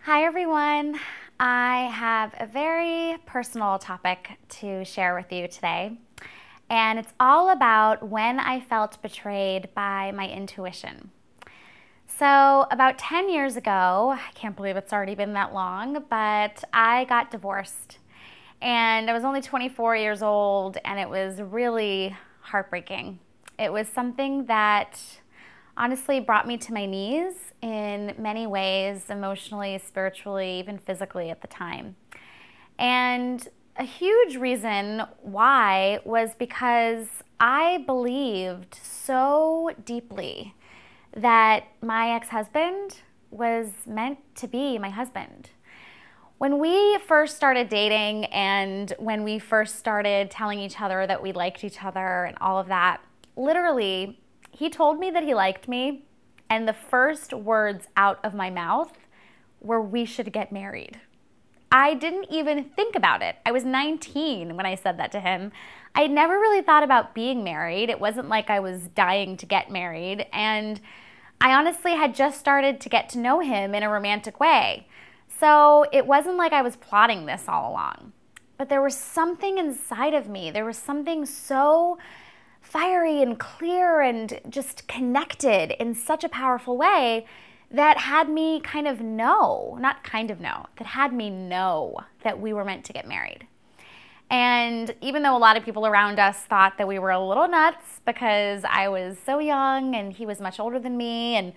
Hi everyone. I have a very personal topic to share with you today, and it's all about when I felt betrayed by my intuition. So about 10 years ago, I can't believe it's already been that long, but I got divorced. And I was only 24 years old, and it was really heartbreaking. It was something that honestly brought me to my knees in many ways, emotionally, spiritually, even physically at the time. And a huge reason why was because I believed so deeply that my ex-husband was meant to be my husband. When we first started dating and when we first started telling each other that we liked each other and all of that, literally, he told me that he liked me, and the first words out of my mouth were, "We should get married." I didn't even think about it. I was 19 when I said that to him. I had never really thought about being married. It wasn't like I was dying to get married, and I honestly had just started to get to know him in a romantic way. So it wasn't like I was plotting this all along. But there was something inside of me. There was something so fiery and clear and just connected in such a powerful way that had me that had me know that we were meant to get married. And even though a lot of people around us thought that we were a little nuts because I was so young and he was much older than me, and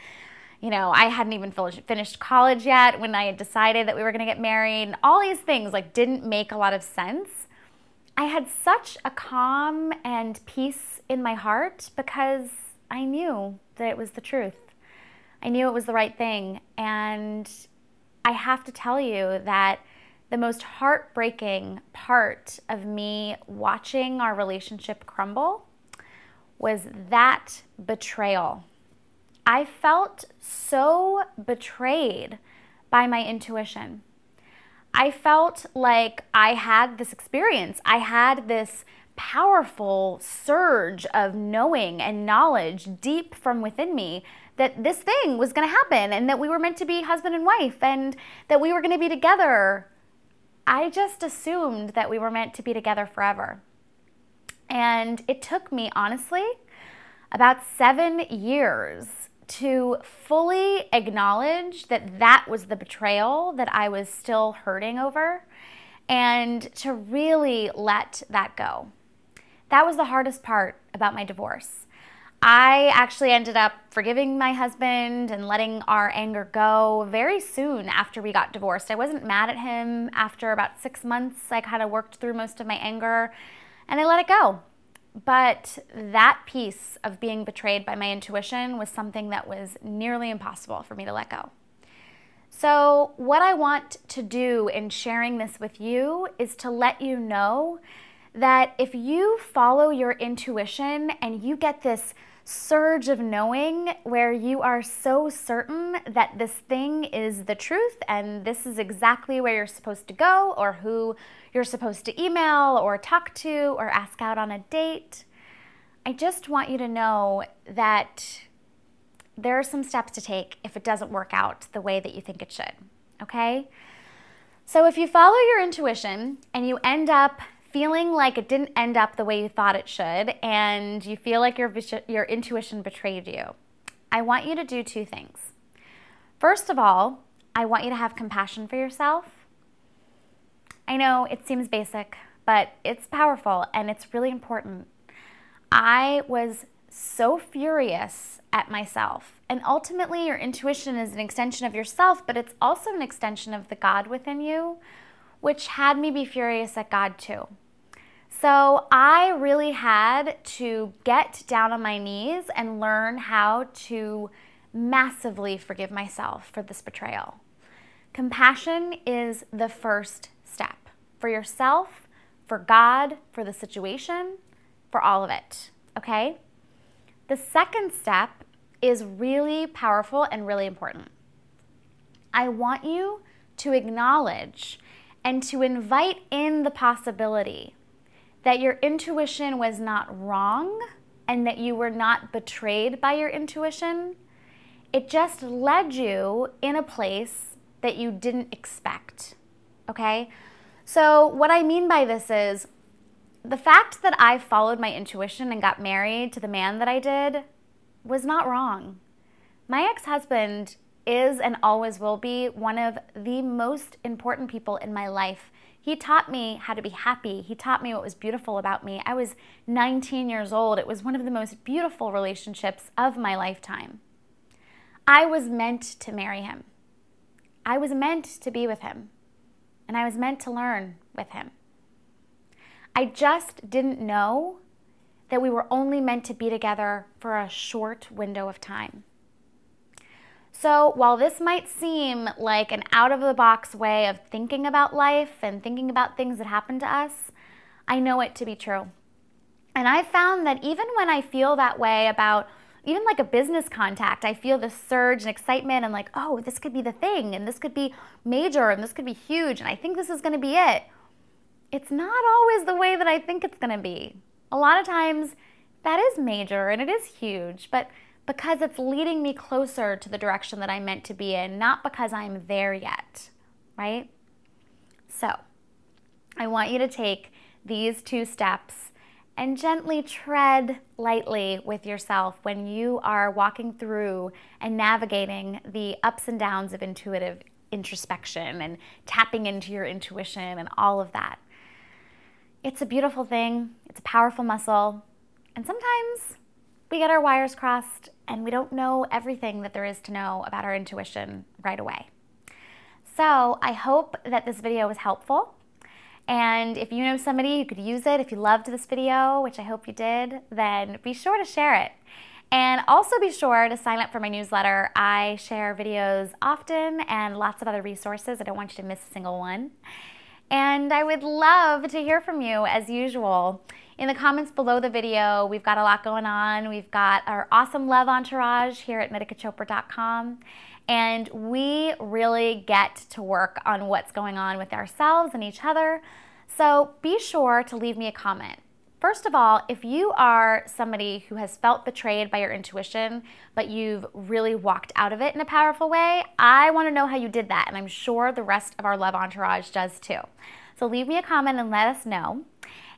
I hadn't even finished college yet when I had decided that we were going to get married, and all these things didn't make a lot of sense, I had such a calm and peace in my heart because I knew that it was the truth. I knew it was the right thing. And I have to tell you that the most heartbreaking part of me watching our relationship crumble was that betrayal. I felt so betrayed by my intuition. I felt like I had this experience. I had this powerful surge of knowing and knowledge deep from within me that this thing was going to happen and that we were meant to be husband and wife and that we were going to be together. I just assumed that we were meant to be together forever. And it took me, honestly, about 7 years to fully acknowledge that that was the betrayal that I was still hurting over, and to really let that go. That was the hardest part about my divorce. I actually ended up forgiving my husband and letting our anger go very soon after we got divorced. I wasn't mad at him. After about 6 months, I kind of worked through most of my anger and I let it go. But that piece of being betrayed by my intuition was something that was nearly impossible for me to let go. So what I want to do in sharing this with you is to let you know that if you follow your intuition and you get this surge of knowing where you are so certain that this thing is the truth and this is exactly where you're supposed to go or who you're supposed to email or talk to or ask out on a date, I just want you to know that there are some steps to take if it doesn't work out the way that you think it should, okay? So if you follow your intuition and you end up feeling like it didn't end up the way you thought it should and you feel like your intuition betrayed you, I want you to do two things. First of all, I want you to have compassion for yourself. I know it seems basic, but it's powerful and it's really important. I was so furious at myself. And ultimately, your intuition is an extension of yourself, but it's also an extension of the God within you, which had me be furious at God too. So I really had to get down on my knees and learn how to massively forgive myself for this betrayal. Compassion is the first step for yourself, for God, for the situation, for all of it, okay? The second step is really powerful and really important. I want you to acknowledge and to invite in the possibility that your intuition was not wrong and that you were not betrayed by your intuition. It just led you in a place that you didn't expect, okay? So what I mean by this is the fact that I followed my intuition and got married to the man that I did was not wrong. My ex-husband is and always will be one of the most important people in my life. He taught me how to be happy. He taught me what was beautiful about me. I was 19 years old. It was one of the most beautiful relationships of my lifetime. I was meant to marry him. I was meant to be with him. And I was meant to learn with him. I just didn't know that we were only meant to be together for a short window of time. So while this might seem like an out-of-the-box way of thinking about life and thinking about things that happen to us, I know it to be true. And I found that even when I feel that way about even like a business contact, I feel this surge and excitement and like, oh, this could be the thing, and this could be major, and this could be huge, and I think this is going to be it. It's not always the way that I think it's going to be. A lot of times that is major and it is huge, but because it's leading me closer to the direction that I'm meant to be in, not because I'm there yet, right? So I want you to take these 2 steps and gently tread lightly with yourself when you are walking through and navigating the ups and downs of intuitive introspection and tapping into your intuition and all of that. It's a beautiful thing. It's a powerful muscle. And sometimes we get our wires crossed and we don't know everything that there is to know about our intuition right away. So I hope that this video was helpful. And if you know somebody who could use it, if you loved this video, which I hope you did, then be sure to share it. And also be sure to sign up for my newsletter. I share videos often and lots of other resources. I don't want you to miss a single one. And I would love to hear from you as usual. In the comments below the video, we've got a lot going on. We've got our awesome love entourage here at medicachopra.com. And we really get to work on what's going on with ourselves and each other. So be sure to leave me a comment. First of all, if you are somebody who has felt betrayed by your intuition, but you've really walked out of it in a powerful way, I want to know how you did that, and I'm sure the rest of our love entourage does too. So leave me a comment and let us know.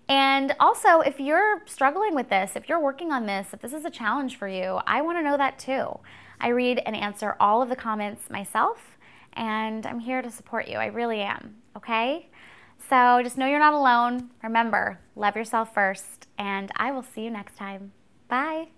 And also, if you're struggling with this, if you're working on this, if this is a challenge for you, I want to know that too. I read and answer all of the comments myself, and I'm here to support you. I really am, okay? So just know you're not alone. Remember, love yourself first, and I will see you next time. Bye.